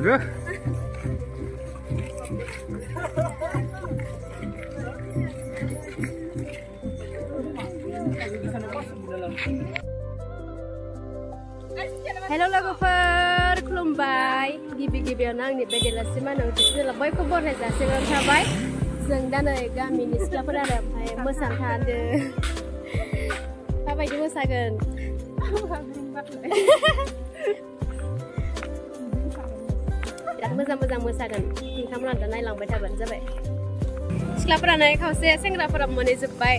Udah. Hello logoफोर खुलुमबाय गिबि-गिबियावनो आंनि बे बेलासिमा नोंथांजों बयखौबो बराय जासिनाय थाबाय जों दा नै गामिनि सिख्लाफोर आरो ओमफ्राय मोसानो थांदों माबायदि मोसागोन बिराद मोजां मोसागोन नोंथांमोना दा नायलांबाय थाबानो जाबाय सिख्लाफोरा नै खावसे सेंग्राफोरा मोनहैजोब्बाय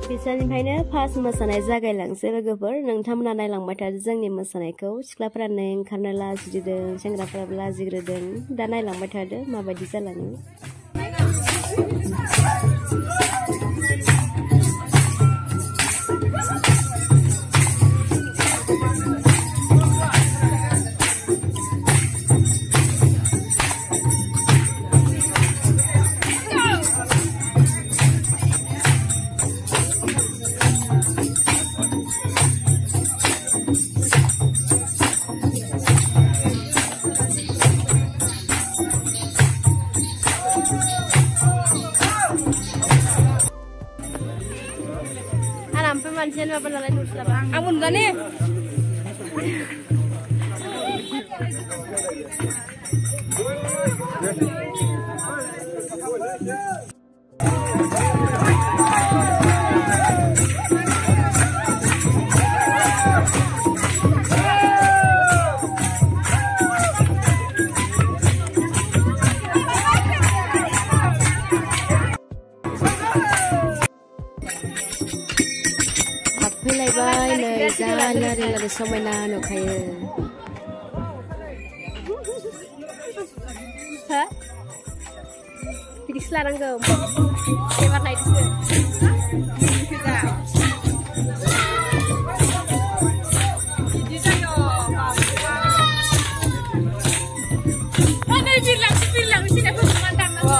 बिसोरनिफ्रायनो फार्स्ट मोसानाय जागायलांसै लोगोफोर नोंथांमोना नायलांबाय थादो जोंनि मोसानायखौ सिख्लाफोरा नै ओंखारनो लाजिदों सेंग्राफोराबो लाजिग्रोदों दा नायलांबाय थादो माबायदि जालाङो Mansian apa nalai nulis lah amun gak nih fैलायबाय नै जानारिलाबो समायना नुखायो हो बिदिसो लानांगौ एबार नायदोसो बिदि जायो नै बिरलांसिना फोजोबनानै दांनांगौ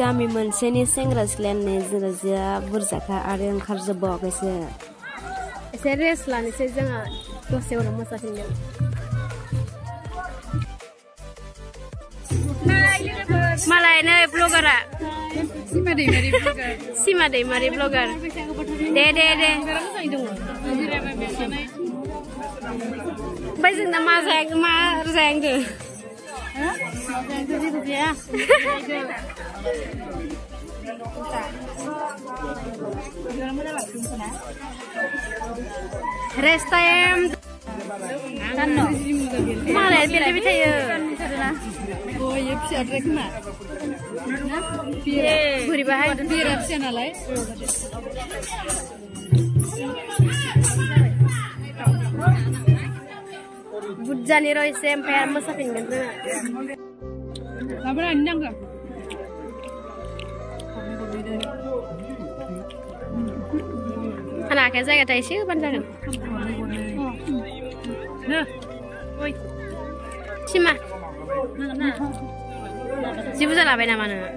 गामि मोनसेनि सेंग्रा सिख्लायानो जा बुरजाखा आरो ओंखारजोबाखैसो एसे रेस्ट लानोसै जोंहा दसे उनाव मोसाफिनगोन मालाय नै ब्लगारा सिमा दैमारि ब्लगार दे ओमफ्राय जोंना मा जायाखै Rest time. Malah pilih tayo. Oh, iya bisa trek na. Buri bahay. Bira bisa nalay. Budjani roy sampai masafin gantu. Sabar anyang ka. Anak saya kata isi panjang. Nah, oi, Sima. Si buza labaय नामा नोङो?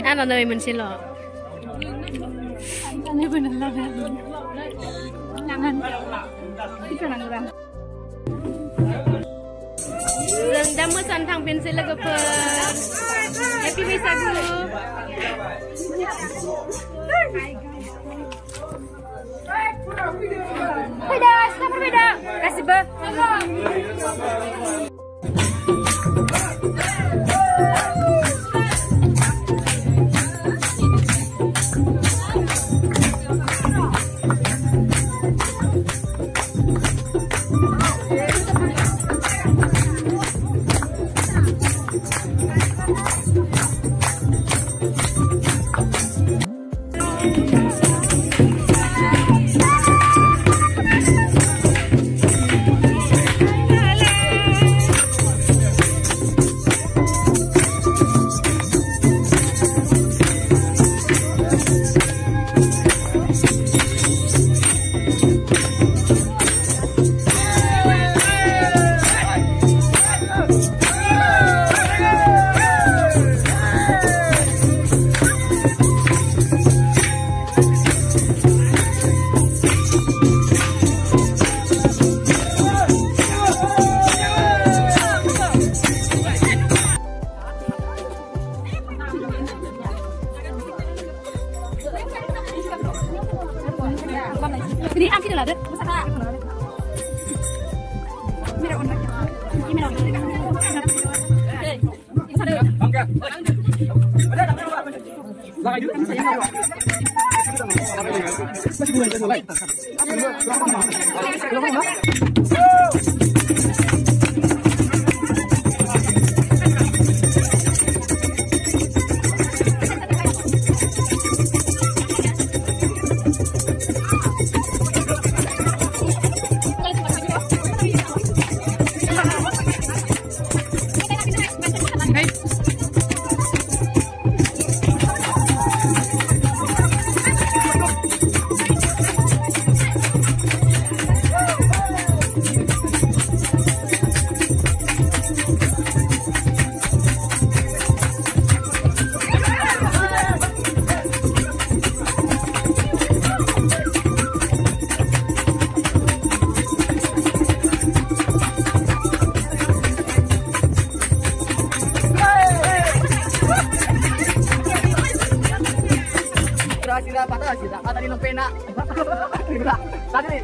आंना नै मोनसेल'। जों दा मोसानो थांफिनसै लोगोफोर। हेपि बैसागु। फैदो सिख्लाफोर फैदो गासिबो। Ini am kita ada. Sila patah sila ada di pena. Tadi.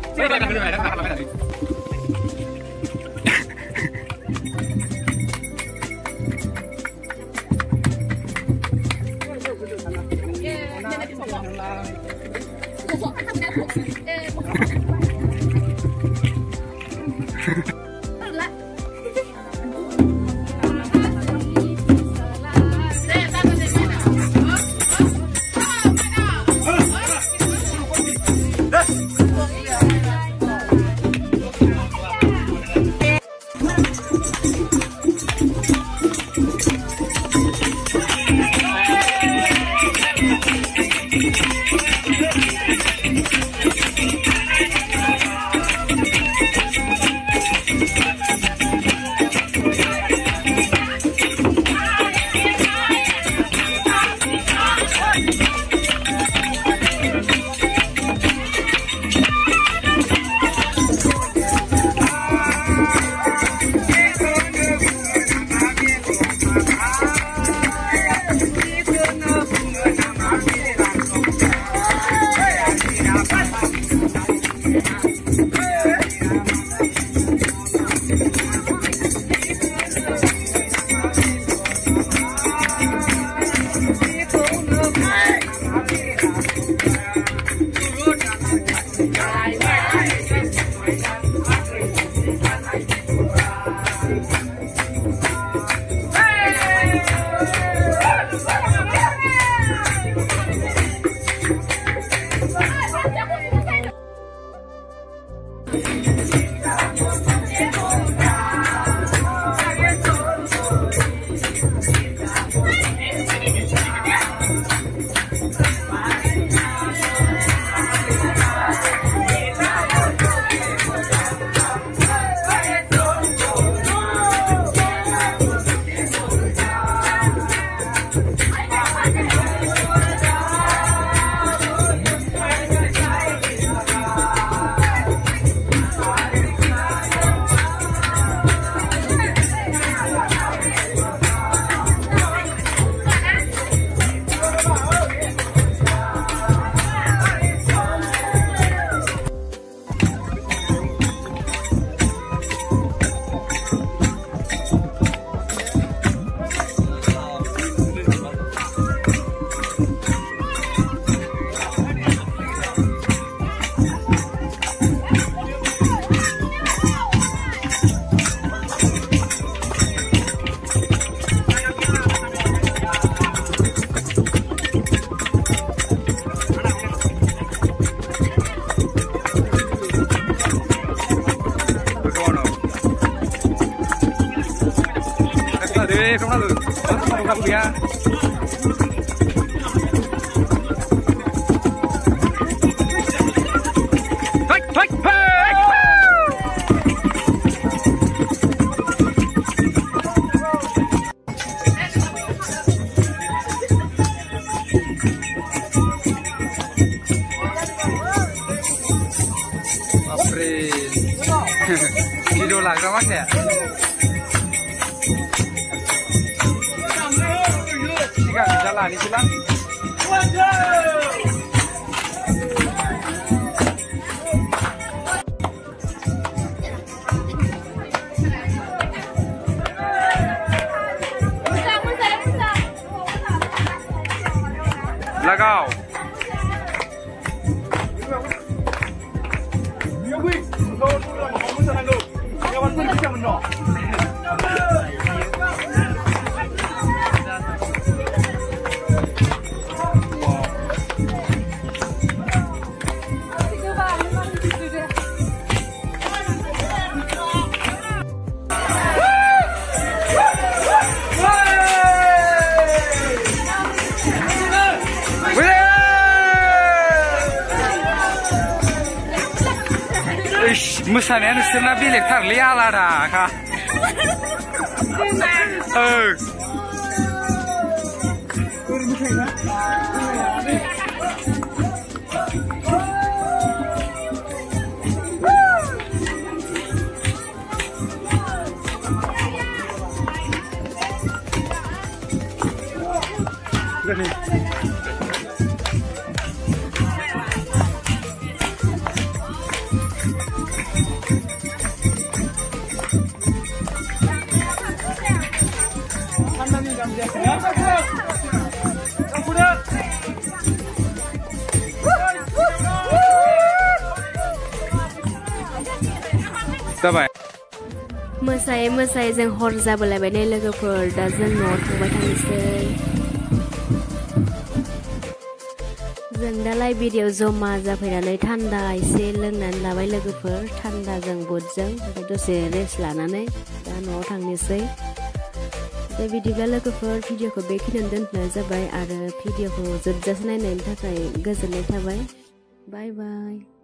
बेरायथावनांगौ माबा गैया video लाग्रा माखाया सिगां जा लानोसैलां लगाओ मोसानाया नोंसोरना बेलेगथारलै आलादाखा जाबाय मोसायै मोसायै जों हर जाबोलायबाय नै लोगोफोर दा जों न'आव थांबाय थानोसै जों दालाय भिडिअ जमा जाफैनानै थान्दा एसे लोंनानै लाबाय लोगोफोर थान्दाजों बुटजों दसे रेस्ट लानानै दा न'आव थांनोसै दा बिदिब्ला लोगोफोर भिडिअखौ बेखिनियावनो दोनथ'नाय जाबाय आरो भिडिअखौ जोबजासे नायनायनि थाखाय गोजोननाय थाबाय बाय बाय